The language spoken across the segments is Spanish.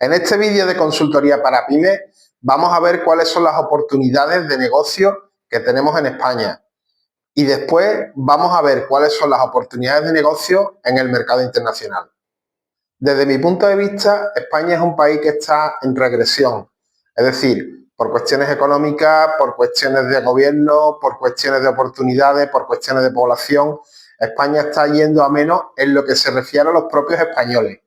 En este vídeo de consultoría para pymes vamos a ver cuáles son las oportunidades de negocio que tenemos en España y después vamos a ver cuáles son las oportunidades de negocio en el mercado internacional. Desde mi punto de vista, España es un país que está en regresión, es decir, por cuestiones económicas, por cuestiones de gobierno, por cuestiones de oportunidades, por cuestiones de población. España está yendo a menos en lo que se refiere a los propios españoles.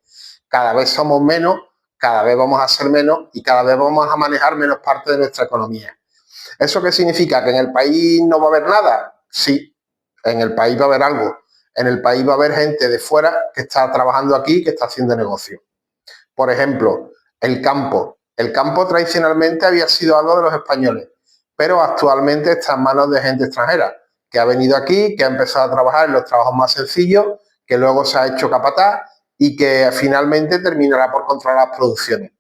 Cada vez somos menos, cada vez vamos a ser menos y cada vez vamos a manejar menos parte de nuestra economía. ¿Eso qué significa? ¿Que en el país no va a haber nada? Sí, en el país va a haber algo. En el país va a haber gente de fuera que está trabajando aquí, que está haciendo negocio. Por ejemplo, el campo. El campo tradicionalmente había sido algo de los españoles, pero actualmente está en manos de gente extranjera, que ha venido aquí, que ha empezado a trabajar en los trabajos más sencillos, que luego se ha hecho capataz y que finalmente terminará por controlar las producciones.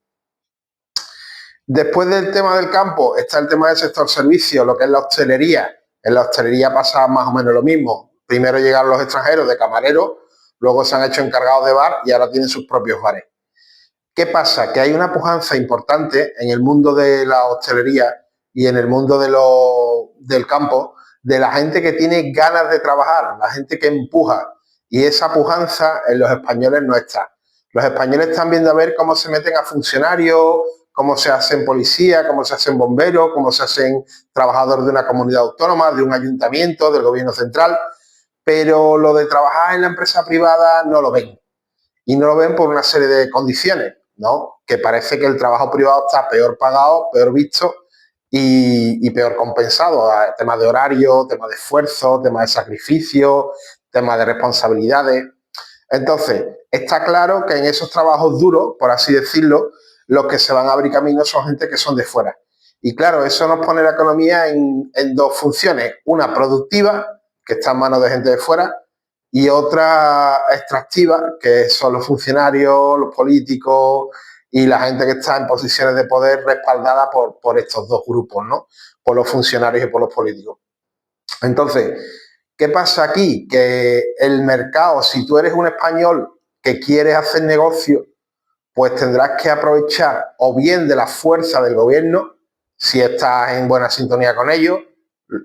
Después del tema del campo está el tema del sector servicio, lo que es la hostelería. En la hostelería pasa más o menos lo mismo. Primero llegaron los extranjeros de camareros, luego se han hecho encargados de bar y ahora tienen sus propios bares. ¿Qué pasa? Que hay una pujanza importante en el mundo de la hostelería y en el mundo del campo de la gente que tiene ganas de trabajar, la gente que empuja. Y esa pujanza en los españoles no está. Los españoles están viendo a ver cómo se meten a funcionarios, cómo se hacen policía, cómo se hacen bomberos, cómo se hacen trabajadores de una comunidad autónoma, de un ayuntamiento, del gobierno central, pero lo de trabajar en la empresa privada no lo ven. Y no lo ven por una serie de condiciones, ¿no? Que parece que el trabajo privado está peor pagado, peor visto y peor compensado. Temas de horario, temas de esfuerzo, temas de sacrificio, temas de responsabilidades. Entonces, está claro que en esos trabajos duros, por así decirlo, los que se van a abrir camino son gente que son de fuera. Y claro, eso nos pone la economía en dos funciones. Una productiva, que está en manos de gente de fuera, y otra extractiva, que son los funcionarios, los políticos y la gente que está en posiciones de poder respaldada por estos dos grupos, ¿no? Por los funcionarios y por los políticos. Entonces, ¿qué pasa aquí? Que el mercado, si tú eres un español que quieres hacer negocio, pues tendrás que aprovechar o bien de la fuerza del gobierno, si estás en buena sintonía con ellos,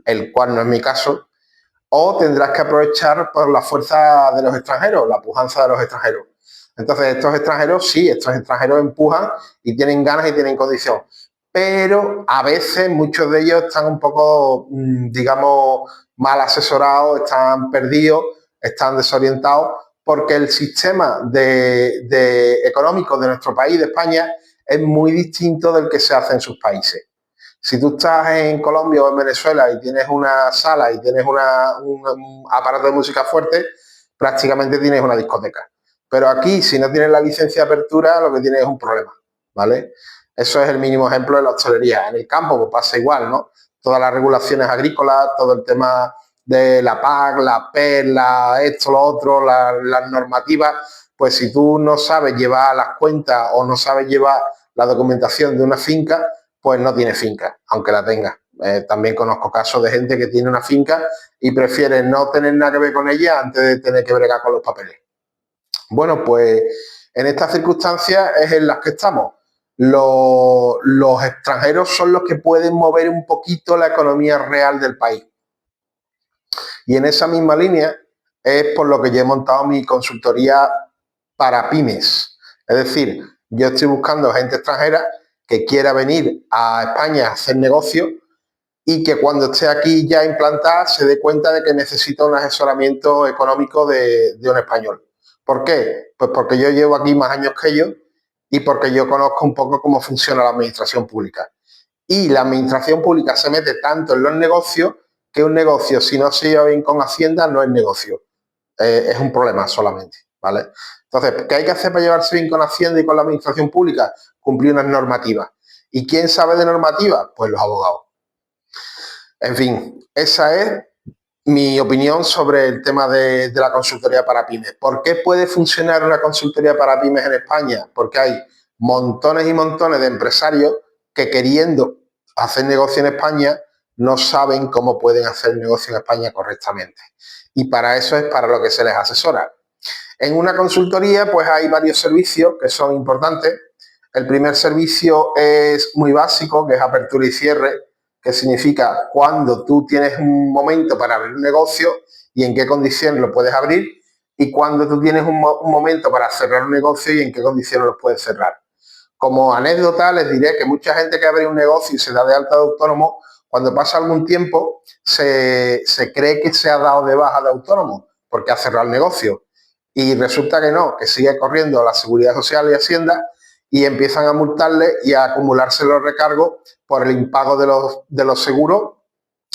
el cual no es mi caso, o tendrás que aprovechar por la fuerza de los extranjeros, la pujanza de los extranjeros. Entonces, estos extranjeros, sí, estos extranjeros empujan y tienen ganas y tienen condición. Pero a veces muchos de ellos están un poco, digamos, mal asesorados, están perdidos, están desorientados, porque el sistema económico de nuestro país, de España, es muy distinto del que se hace en sus países. Si tú estás en Colombia o en Venezuela y tienes una sala y tienes un aparato de música fuerte, prácticamente tienes una discoteca. Pero aquí, si no tienes la licencia de apertura, lo que tienes es un problema, ¿vale? Eso es el mínimo ejemplo de la hostelería. En el campo pues pasa igual, ¿no? Todas las regulaciones agrícolas, todo el tema de la PAC, la PER, esto, lo otro, las normativas, pues si tú no sabes llevar las cuentas o no sabes llevar la documentación de una finca, pues no tiene finca, aunque la tenga. También conozco casos de gente que tiene una finca y prefiere no tener nada que ver con ella antes de tener que bregar con los papeles. Bueno, pues en estas circunstancias es en las que estamos. Los extranjeros son los que pueden mover un poquito la economía real del país. Y en esa misma línea es por lo que yo he montado mi consultoría para pymes. Es decir, yo estoy buscando gente extranjera que quiera venir a España a hacer negocio y que cuando esté aquí ya implantada se dé cuenta de que necesita un asesoramiento económico de un español. ¿Por qué? Pues porque yo llevo aquí más años que ellos y porque yo conozco un poco cómo funciona la administración pública. Y la administración pública se mete tanto en los negocios que un negocio, si no se lleva bien con Hacienda, no es negocio. Es un problema solamente, ¿vale? Entonces, ¿qué hay que hacer para llevarse bien con Hacienda y con la administración pública? Cumplir unas normativas. ¿Y quién sabe de normativas? Pues los abogados. En fin, esa es mi opinión sobre el tema de la consultoría para pymes. ¿Por qué puede funcionar una consultoría para pymes en España? Porque hay montones y montones de empresarios que queriendo hacer negocio en España no saben cómo pueden hacer negocio en España correctamente. Y para eso es para lo que se les asesora. En una consultoría pues hay varios servicios que son importantes. El primer servicio es muy básico, que es apertura y cierre, que significa cuando tú tienes un momento para abrir un negocio y en qué condiciones lo puedes abrir, y cuando tú tienes un momento para cerrar un negocio y en qué condiciones lo puedes cerrar. Como anécdota les diré que mucha gente que abre un negocio y se da de alta de autónomo, cuando pasa algún tiempo se cree que se ha dado de baja de autónomo porque ha cerrado el negocio. Y resulta que no, que sigue corriendo la Seguridad Social y Hacienda y empiezan a multarle y a acumularse los recargos por el impago de los seguros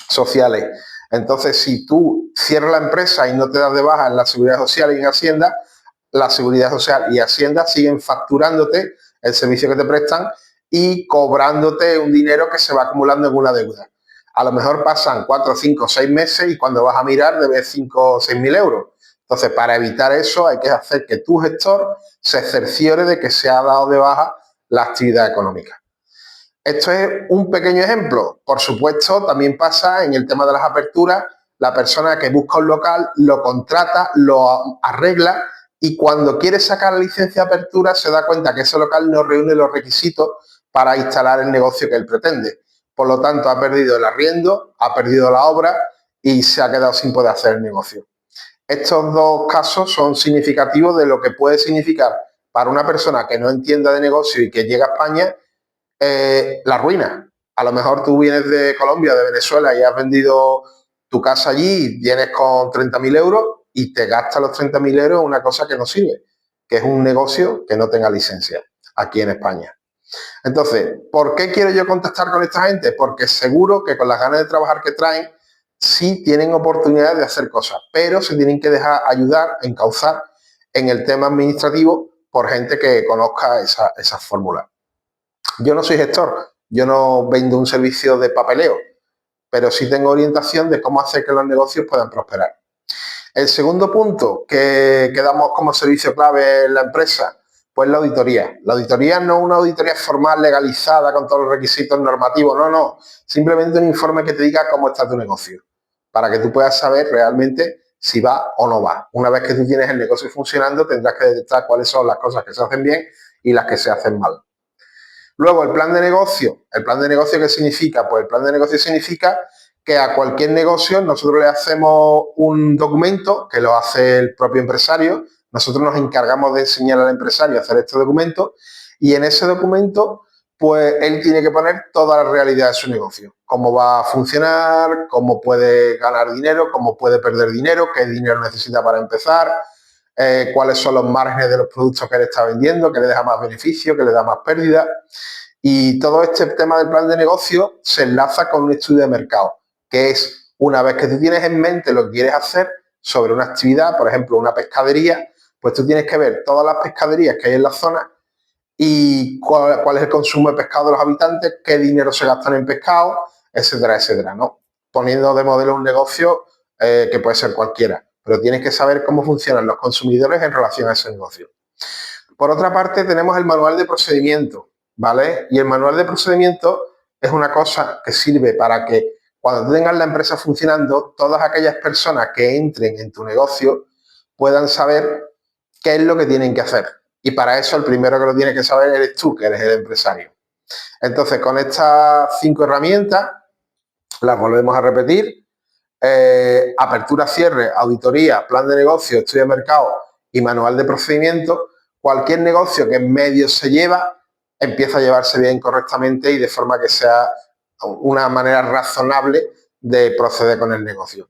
sociales. Entonces, si tú cierras la empresa y no te das de baja en la Seguridad Social y en Hacienda, la Seguridad Social y Hacienda siguen facturándote el servicio que te prestan y cobrándote un dinero que se va acumulando en una deuda. A lo mejor pasan 4, 5, 6 meses y cuando vas a mirar debes 5 o 6 mil euros. Entonces, para evitar eso hay que hacer que tu gestor se cerciore de que se ha dado de baja la actividad económica. Esto es un pequeño ejemplo. Por supuesto, también pasa en el tema de las aperturas. La persona que busca un local lo contrata, lo arregla y cuando quiere sacar la licencia de apertura se da cuenta que ese local no reúne los requisitos para instalar el negocio que él pretende. Por lo tanto, ha perdido el arriendo, ha perdido la obra y se ha quedado sin poder hacer el negocio. Estos dos casos son significativos de lo que puede significar para una persona que no entienda de negocio y que llega a España la ruina. A lo mejor tú vienes de Colombia, de Venezuela y has vendido tu casa allí, vienes con 30.000 euros y te gastas los 30.000 euros en una cosa que no sirve, que es un negocio que no tenga licencia aquí en España. Entonces, ¿por qué quiero yo contactar con esta gente? Porque seguro que con las ganas de trabajar que traen, sí tienen oportunidades de hacer cosas, pero se tienen que dejar ayudar, encauzar en el tema administrativo por gente que conozca esas fórmulas. Yo no soy gestor, yo no vendo un servicio de papeleo, pero sí tengo orientación de cómo hacer que los negocios puedan prosperar. El segundo punto que damos como servicio clave en la empresa, pues la auditoría. La auditoría no es una auditoría formal, legalizada, con todos los requisitos normativos, no. Simplemente un informe que te diga cómo está tu negocio, para que tú puedas saber realmente si va o no va. Una vez que tú tienes el negocio funcionando, tendrás que detectar cuáles son las cosas que se hacen bien y las que se hacen mal. Luego, el plan de negocio. ¿El plan de negocio qué significa? Pues el plan de negocio significa que a cualquier negocio nosotros le hacemos un documento que lo hace el propio empresario. Nosotros nos encargamos de enseñar al empresario a hacer este documento y en ese documento pues él tiene que poner toda la realidad de su negocio. Cómo va a funcionar, cómo puede ganar dinero, cómo puede perder dinero, qué dinero necesita para empezar, cuáles son los márgenes de los productos que él está vendiendo, qué le deja más beneficio, qué le da más pérdida. Y todo este tema del plan de negocio se enlaza con un estudio de mercado, que es una vez que tú tienes en mente lo que quieres hacer sobre una actividad, por ejemplo, una pescadería, pues tú tienes que ver todas las pescaderías que hay en la zona y cuál es el consumo de pescado de los habitantes, qué dinero se gastan en pescado, etcétera, etcétera, ¿no? Poniendo de modelo un negocio que puede ser cualquiera, pero tienes que saber cómo funcionan los consumidores en relación a ese negocio. Por otra parte, tenemos el manual de procedimiento, ¿vale? Y el manual de procedimiento es una cosa que sirve para que cuando tú tengas la empresa funcionando, todas aquellas personas que entren en tu negocio puedan saber qué es lo que tienen que hacer. Y para eso el primero que lo tiene que saber eres tú, que eres el empresario. Entonces, con estas 5 herramientas, las volvemos a repetir. Apertura, cierre, auditoría, plan de negocio, estudio de mercado y manual de procedimiento. Cualquier negocio que en medio se lleva, empieza a llevarse bien correctamente y de forma que sea una manera razonable de proceder con el negocio.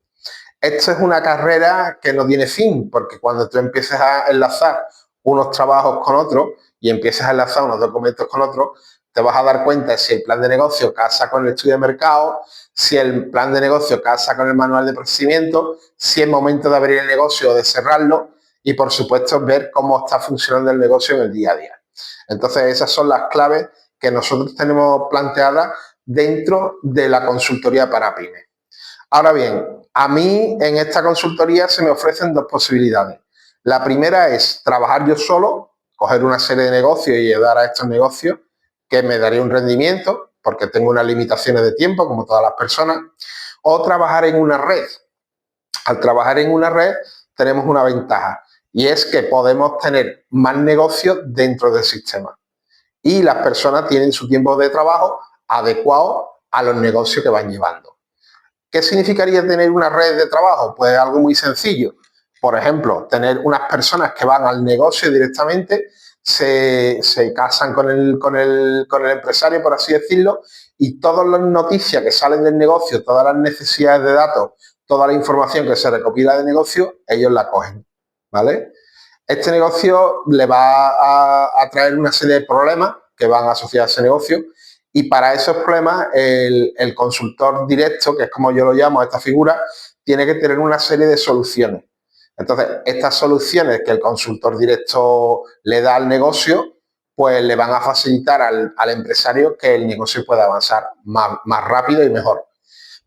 Esto es una carrera que no tiene fin, porque cuando tú empieces a enlazar unos trabajos con otros y empieces a enlazar unos documentos con otros, te vas a dar cuenta de si el plan de negocio casa con el estudio de mercado, si el plan de negocio casa con el manual de procedimiento, si es momento de abrir el negocio o de cerrarlo y, por supuesto, ver cómo está funcionando el negocio en el día a día. Entonces, esas son las claves que nosotros tenemos planteadas dentro de la consultoría para pymes. Ahora bien, a mí en esta consultoría se me ofrecen 2 posibilidades. La primera es trabajar yo solo, coger una serie de negocios y ayudar a estos negocios, que me daría un rendimiento, porque tengo unas limitaciones de tiempo, como todas las personas, o trabajar en una red. Al trabajar en una red tenemos una ventaja, y es que podemos tener más negocios dentro del sistema. y las personas tienen su tiempo de trabajo adecuado a los negocios que van llevando. ¿Qué significaría tener una red de trabajo? Pues algo muy sencillo. Por ejemplo, tener unas personas que van al negocio directamente, se casan con el empresario, por así decirlo, y todas las noticias que salen del negocio, todas las necesidades de datos, toda la información que se recopila del negocio, ellos la cogen, ¿vale? Este negocio le va a traer una serie de problemas que van asociados a ese negocio, y para esos problemas el consultor directo, que es como yo lo llamo a esta figura, tiene que tener una serie de soluciones. Entonces, estas soluciones que el consultor directo le da al negocio, pues le van a facilitar al empresario que el negocio pueda avanzar más rápido y mejor.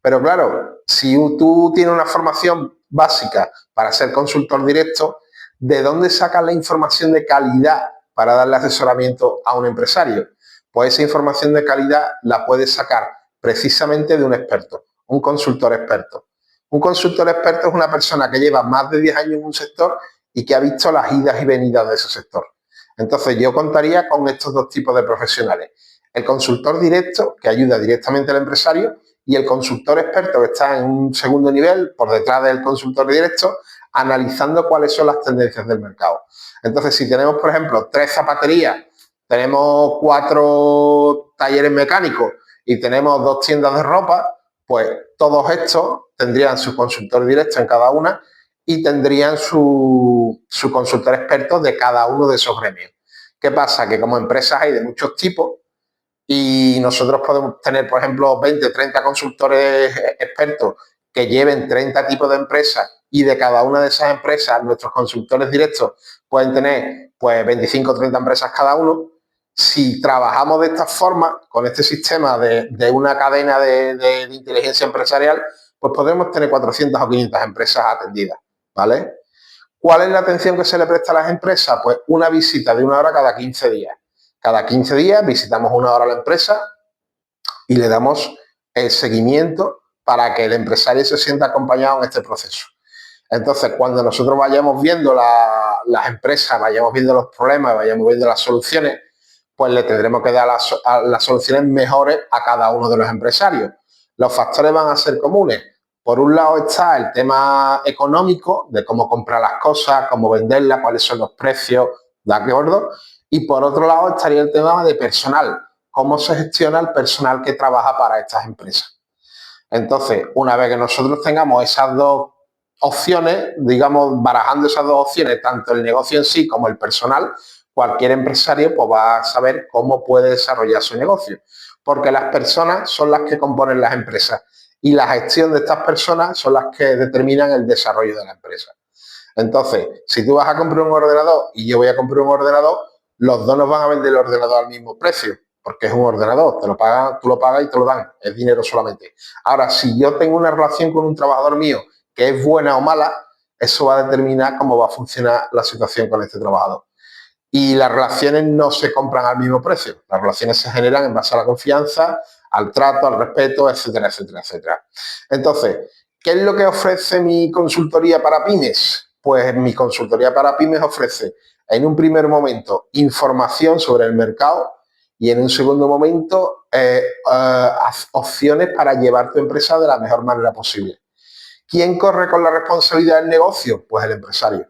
Pero claro, si tú tienes una formación básica para ser consultor directo, ¿de dónde sacas la información de calidad para darle asesoramiento a un empresario? Pues esa información de calidad la puedes sacar precisamente de un experto, un consultor experto. Un consultor experto es una persona que lleva más de 10 años en un sector y que ha visto las idas y venidas de ese sector. Entonces yo contaría con estos dos tipos de profesionales. El consultor directo, que ayuda directamente al empresario, y el consultor experto, que está en un segundo nivel, por detrás del consultor directo, analizando cuáles son las tendencias del mercado. Entonces, si tenemos, por ejemplo, 3 zapaterías, tenemos 4 talleres mecánicos y tenemos 2 tiendas de ropa, pues todos estos tendrían su consultor directo en cada una y tendrían su consultor experto de cada uno de esos gremios. ¿Qué pasa? Que como empresas hay de muchos tipos, y nosotros podemos tener, por ejemplo, 20, 30 consultores expertos que lleven 30 tipos de empresas, y de cada una de esas empresas nuestros consultores directos pueden tener pues 25 o 30 empresas cada uno. Si trabajamos de esta forma, con este sistema de una cadena de inteligencia empresarial, pues podremos tener 400 o 500 empresas atendidas, ¿vale? ¿Cuál es la atención que se le presta a las empresas? Pues una visita de 1 hora cada 15 días. Cada 15 días visitamos 1 hora a la empresa y le damos el seguimiento para que el empresario se sienta acompañado en este proceso. Entonces, cuando nosotros vayamos viendo las empresas, vayamos viendo los problemas, vayamos viendo las soluciones, pues le tendremos que dar las soluciones mejores a cada uno de los empresarios. Los factores van a ser comunes. Por un lado está el tema económico, de cómo comprar las cosas, cómo venderlas, cuáles son los precios, ¿de acuerdo? Y por otro lado estaría el tema de personal, cómo se gestiona el personal que trabaja para estas empresas. Entonces, una vez que nosotros tengamos esas dos opciones, digamos, barajando esas dos opciones, tanto el negocio en sí como el personal, cualquier empresario pues va a saber cómo puede desarrollar su negocio. Porque las personas son las que componen las empresas y la gestión de estas personas son las que determinan el desarrollo de la empresa. Entonces, si tú vas a comprar un ordenador y yo voy a comprar un ordenador, los dos nos van a vender el ordenador al mismo precio, porque es un ordenador, tú lo pagas y te lo dan, es dinero solamente. Ahora, si yo tengo una relación con un trabajador mío que es buena o mala, eso va a determinar cómo va a funcionar la situación con este trabajador. Y las relaciones no se compran al mismo precio, las relaciones se generan en base a la confianza, al trato, al respeto, etcétera, etcétera, etcétera. Entonces, ¿qué es lo que ofrece mi consultoría para pymes? Pues mi consultoría para pymes ofrece, en un primer momento, información sobre el mercado, y en un segundo momento, opciones para llevar tu empresa de la mejor manera posible. ¿Quién corre con la responsabilidad del negocio? Pues el empresario.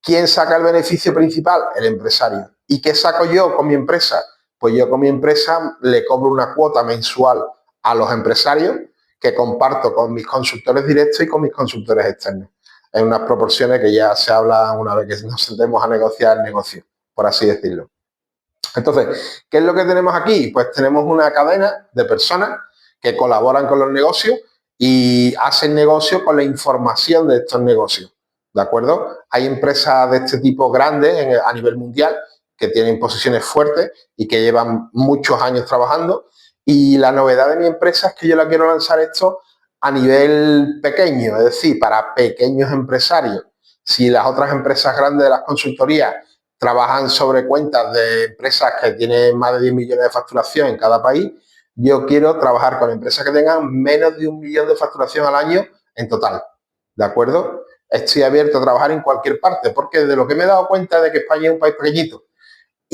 ¿Quién saca el beneficio principal? El empresario. ¿Y qué saco yo con mi empresa? Pues yo con mi empresa le cobro una cuota mensual a los empresarios que comparto con mis consultores directos y con mis consultores externos, en unas proporciones que ya se hablan una vez que nos sentemos a negociar el negocio, por así decirlo. Entonces, ¿qué es lo que tenemos aquí? Pues tenemos una cadena de personas que colaboran con los negocios y hacen negocio con la información de estos negocios, ¿de acuerdo? Hay empresas de este tipo grandes a nivel mundial que tienen posiciones fuertes y que llevan muchos años trabajando, y la novedad de mi empresa es que yo la quiero lanzar esto a nivel pequeño, es decir, para pequeños empresarios. Si las otras empresas grandes de las consultorías trabajan sobre cuentas de empresas que tienen más de 10 millones de facturación en cada país, yo quiero trabajar con empresas que tengan menos de 1 millón de facturación al año en total, ¿de acuerdo? Estoy abierto a trabajar en cualquier parte, porque de lo que me he dado cuenta es de que España es un país pequeñito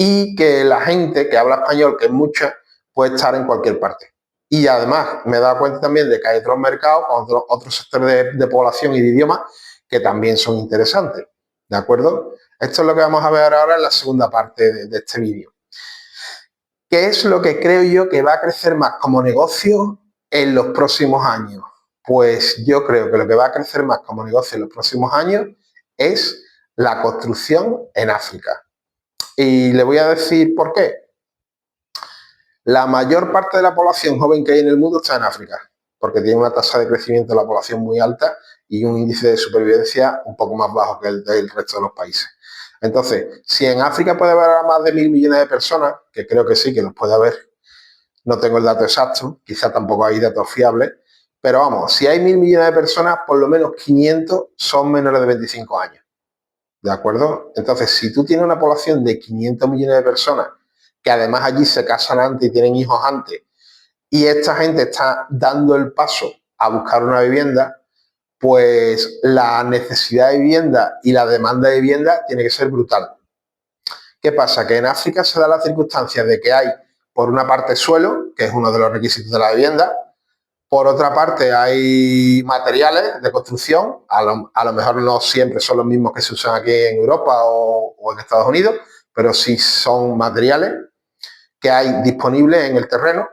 y que la gente que habla español, que es mucha, puede estar en cualquier parte. Y además me he dado cuenta también de que hay otros mercados, otros sectores de población y de idioma que también son interesantes, ¿de acuerdo? Esto es lo que vamos a ver ahora en la segunda parte de este vídeo. ¿Qué es lo que creo yo que va a crecer más como negocio en los próximos años? Pues yo creo que lo que va a crecer más como negocio en los próximos años es la construcción en África. Y le voy a decir por qué. La mayor parte de la población joven que hay en el mundo está en África, porque tiene una tasa de crecimiento de la población muy alta y un índice de supervivencia un poco más bajo que el del resto de los países. Entonces, si en África puede haber a más de 1.000 millones de personas, que creo que sí, que los puede haber, no tengo el dato exacto, quizá tampoco hay datos fiables, pero vamos, si hay 1.000 millones de personas, por lo menos 500 son menores de 25 años. ¿De acuerdo? Entonces, si tú tienes una población de 500 millones de personas, que además allí se casan antes y tienen hijos antes, y esta gente está dando el paso a buscar una vivienda, pues la necesidad de vivienda y la demanda de vivienda tiene que ser brutal. ¿Qué pasa? Que en África se da la circunstancia de que hay, por una parte, suelo, que es uno de los requisitos de la vivienda, por otra parte, hay materiales de construcción, a lo mejor no siempre son los mismos que se usan aquí en Europa o en Estados Unidos, pero sí son materiales que hay disponibles en el terreno,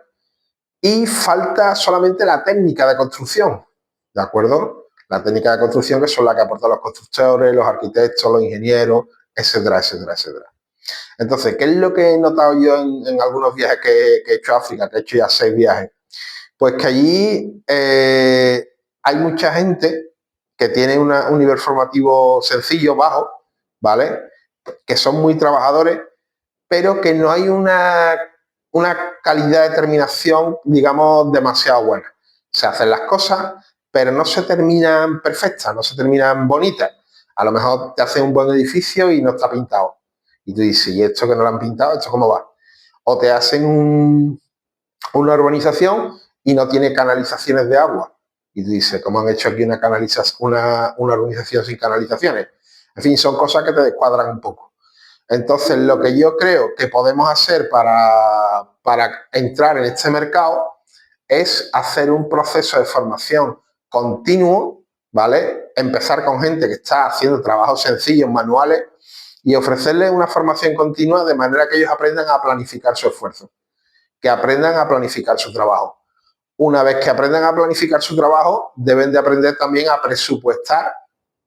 y falta solamente la técnica de construcción, ¿de acuerdo? La técnica de construcción, que son las que aportan los constructores, los arquitectos, los ingenieros, etcétera, etcétera, etcétera. Entonces, ¿qué es lo que he notado yo en algunos viajes que he hecho a África, que he hecho ya 6 viajes? Pues que allí hay mucha gente que tiene un nivel formativo sencillo, bajo, ¿vale? Que son muy trabajadores, pero que no hay una calidad de terminación, digamos, demasiado buena. Se hacen las cosas, pero no se terminan perfectas, no se terminan bonitas. A lo mejor te hacen un buen edificio y no está pintado. Y tú dices, ¿y esto que no lo han pintado? ¿Esto cómo va? O te hacen una urbanización y no tiene canalizaciones de agua. Y tú dices, ¿cómo han hecho aquí una urbanización sin canalizaciones? En fin, son cosas que te descuadran un poco. Entonces, lo que yo creo que podemos hacer para entrar en este mercado es hacer un proceso de formación continuo, ¿vale? Empezar con gente que está haciendo trabajos sencillos, manuales, y ofrecerles una formación continua de manera que ellos aprendan a planificar su esfuerzo, que aprendan a planificar su trabajo. Una vez que aprendan a planificar su trabajo, deben de aprender también a presupuestar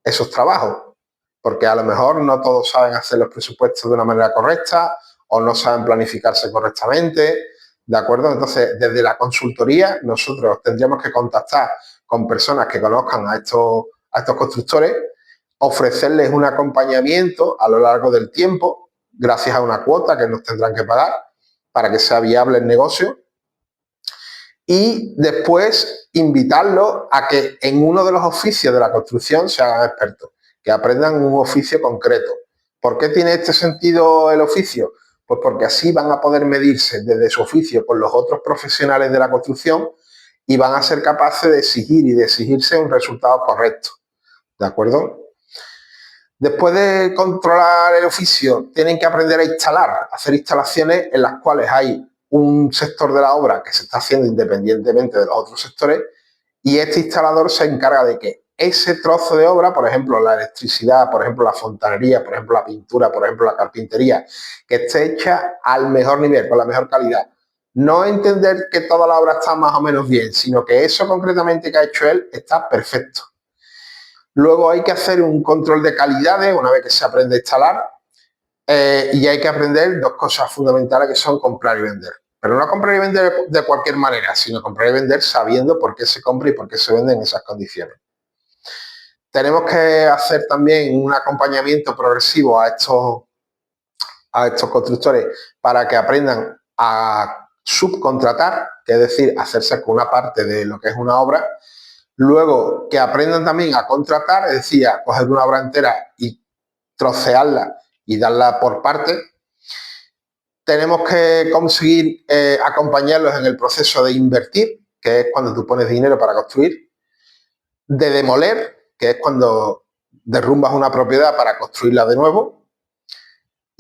esos trabajos, porque a lo mejor no todos saben hacer los presupuestos de una manera correcta o no saben planificarse correctamente, ¿de acuerdo? Entonces, desde la consultoría, nosotros tendríamos que contactar con personas que conozcan a estos constructores, ofrecerles un acompañamiento a lo largo del tiempo, gracias a una cuota que nos tendrán que pagar para que sea viable el negocio, y después invitarlos a que en uno de los oficios de la construcción se hagan expertos, que aprendan un oficio concreto. ¿Por qué tiene este sentido el oficio? Pues porque así van a poder medirse desde su oficio con los otros profesionales de la construcción y van a ser capaces de exigir y de exigirse un resultado correcto, ¿de acuerdo? Después de controlar el oficio, tienen que aprender a instalar, a hacer instalaciones en las cuales hay un sector de la obra que se está haciendo independientemente de los otros sectores, y este instalador se encarga de que ese trozo de obra, por ejemplo, la electricidad, por ejemplo, la fontanería, por ejemplo, la pintura, por ejemplo, la carpintería, que esté hecha al mejor nivel, con la mejor calidad. No entender que toda la obra está más o menos bien, sino que eso concretamente que ha hecho él está perfecto. Luego hay que hacer un control de calidades una vez que se aprende a instalar, y hay que aprender 2 cosas fundamentales, que son comprar y vender. Pero no comprar y vender de cualquier manera, sino comprar y vender sabiendo por qué se compra y por qué se vende en esas condiciones. Tenemos que hacer también un acompañamiento progresivo a estos constructores para que aprendan a subcontratar, que es decir, hacerse con una parte de lo que es una obra. Luego, que aprendan también a contratar, es decir, a coger una obra entera y trocearla y darla por partes. Tenemos que conseguir acompañarlos en el proceso de invertir, que es cuando tú pones dinero para construir, de demoler, que es cuando derrumbas una propiedad para construirla de nuevo,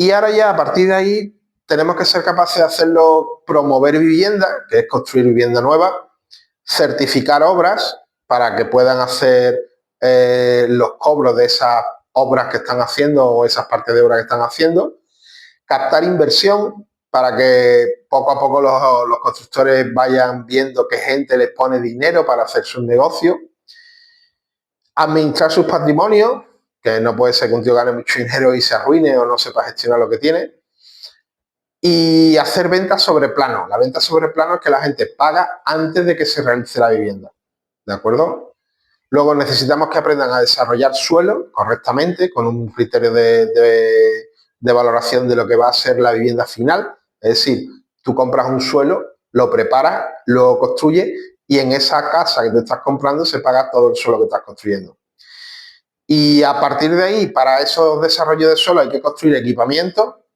Y ahora ya a partir de ahí tenemos que ser capaces de hacerlo, promover vivienda, que es construir vivienda nueva, certificar obras para que puedan hacer los cobros de esas obras que están haciendo o esas partes de obra que están haciendo, captar inversión para que poco a poco los constructores vayan viendo que gente les pone dinero para hacer sus negocios, administrar sus patrimonios, que no puede ser que un tío gane mucho dinero y se arruine o no sepa gestionar lo que tiene, y hacer ventas sobre plano. La venta sobre plano es que la gente paga antes de que se realice la vivienda, ¿de acuerdo? Luego necesitamos que aprendan a desarrollar suelo correctamente, con un criterio de valoración de lo que va a ser la vivienda final. Es decir, tú compras un suelo, lo preparas, lo construyes y en esa casa que te estás comprando se paga todo el suelo que estás construyendo. Y a partir de ahí, para esos desarrollos de suelo hay que construir equipamiento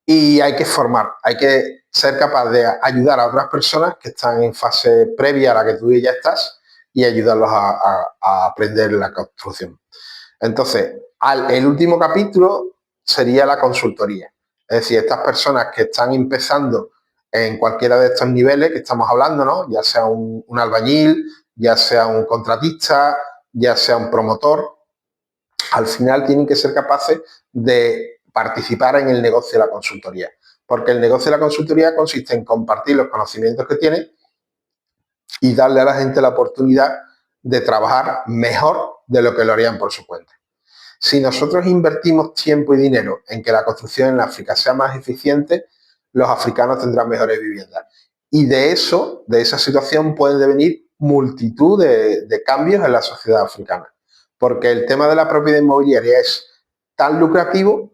y hay que formar, hay que ser capaz de ayudar a otras personas que están en fase previa a la que tú ya estás y ayudarlos a aprender la construcción. Entonces, el último capítulo sería la consultoría. Es decir, estas personas que están empezando en cualquiera de estos niveles que estamos hablando, ¿no? Ya sea un albañil, ya sea un contratista, ya sea un promotor, al final tienen que ser capaces de participar en el negocio de la consultoría. Porque el negocio de la consultoría consiste en compartir los conocimientos que tiene y darle a la gente la oportunidad de trabajar mejor de lo que lo harían por su cuenta. Si nosotros invertimos tiempo y dinero en que la construcción en África sea más eficiente, los africanos tendrán mejores viviendas. Y de eso, de esa situación, pueden devenir multitud de cambios en la sociedad africana. Porque el tema de la propiedad inmobiliaria es tan lucrativo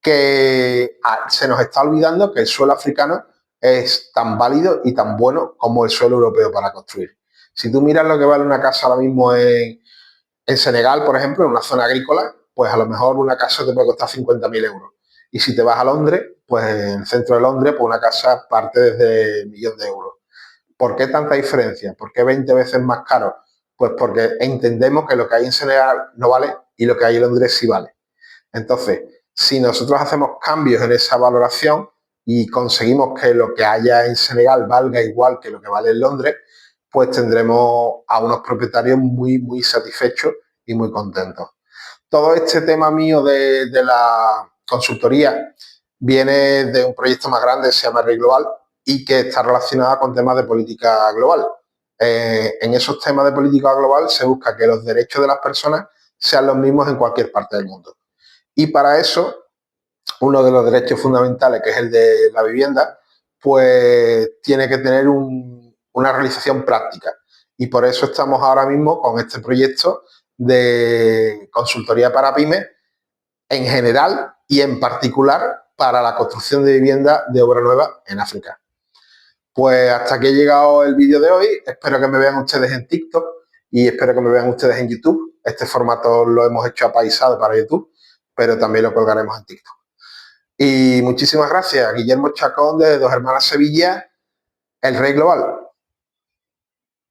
que se nos está olvidando que el suelo africano es tan válido y tan bueno como el suelo europeo para construir. Si tú miras lo que vale una casa ahora mismo en Senegal, por ejemplo, en una zona agrícola, pues a lo mejor una casa te puede costar 50.000 euros. Y si te vas a Londres, pues en el centro de Londres, pues una casa parte desde el millón de euros. ¿Por qué tanta diferencia? ¿Por qué 20 veces más caro? Pues porque entendemos que lo que hay en Senegal no vale y lo que hay en Londres sí vale. Entonces, si nosotros hacemos cambios en esa valoración y conseguimos que lo que haya en Senegal valga igual que lo que vale en Londres, pues tendremos a unos propietarios muy, muy satisfechos y muy contentos. Todo este tema mío de la consultoría viene de un proyecto más grande que se llama Rey Global y que está relacionado con temas de política global. En esos temas de política global se busca que los derechos de las personas sean los mismos en cualquier parte del mundo. Y para eso, uno de los derechos fundamentales, que es el de la vivienda, pues tiene que tener una realización práctica. Y por eso estamos ahora mismo con este proyecto de consultoría para pymes en general y en particular para la construcción de vivienda de obra nueva en África. Pues hasta aquí ha llegado el vídeo de hoy. Espero que me vean ustedes en TikTok y espero que me vean ustedes en YouTube. Este formato lo hemos hecho apaisado para YouTube, pero también lo colgaremos en TikTok. Y muchísimas gracias, Guillermo Chacón de Dos Hermanas Sevilla, el Rey Global.